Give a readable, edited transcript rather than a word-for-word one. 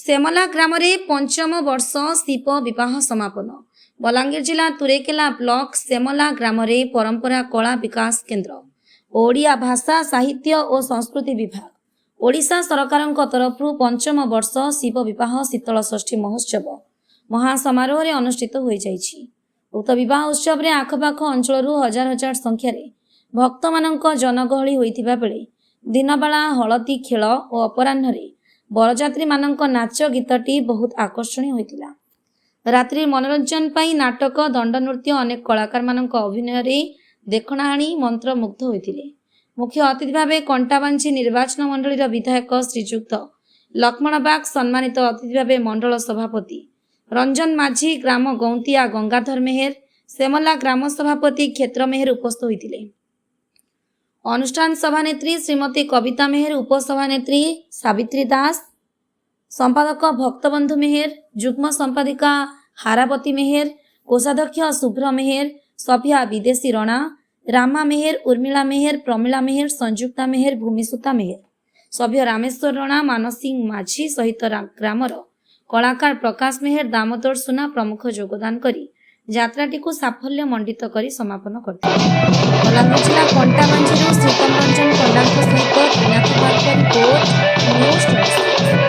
सेमला ग्राम पंचम वर्ष शिप विवाह समापन। बलांगीर जिला तुरेकेला ब्लॉक सेमला ग्राम परंपरा कला विकास केन्द्र ओडिया भाषा साहित्य और संस्कृति विभाग ओडिशा सरकार तरफ पंचम वर्ष शिव विवाह शीतल षष्ठी महोत्सव महासमारोह अनुष्ठित हो जाइछि। उक्त विवाह उत्सव में आखपाख अंचल हजार हजार संख्यार भक्त मान जनगहली होइथिबा बेले दिनबेला हलदी खेल और अपराह्न बरजात्री मानक नाच गीतटी बहुत आकर्षणीय होइतिला। रात्रि मनोरंजन पाई नाटक दंड नृत्य अनेक कलाकार मानक अभिनय देखणाहाणी मंत्रमुग्ध होइतिले। मुख्य अतिथि भावे कंटाबांची निर्वाचन मंडली विधायक श्रीजुक्त लक्ष्मण बाग, सम्मानित अतिथि भावे मंडल सभापति रंजन माझी, ग्राम गौंतिया गंगाधर मेहर, सेमला ग्राम सभापति क्षेत्र मेहर उपस्थित होइतिले। अनुष्ठान सभानेत्री श्रीमती कविता मेहर, उपसभानेत्री सावित्री दास, संपादक भक्तबंधु मेहर, जुग्म संपादिका हारावती मेहर, कोषाध्यक्ष शुभ्र मेहर, सभ्या विदेशी रणा, रामा मेहर, उर्मिला मेहर, प्रमिला मेहर, संयुक्ता मेहर, भूमिसुता मेहर, सभ्य रामेश्वर रणा, मानसिंह माझी सहित ग्रामर कलाकार प्रकाश मेहर, दामोदर सुना प्रमुख योगदान करी यात्राटी को साफल्य मंडित करी समापन करते। बलांगीर जिला कंटाबांची श्रीतम रंजन पंडाल सहित रिपोर्ट न्यूज।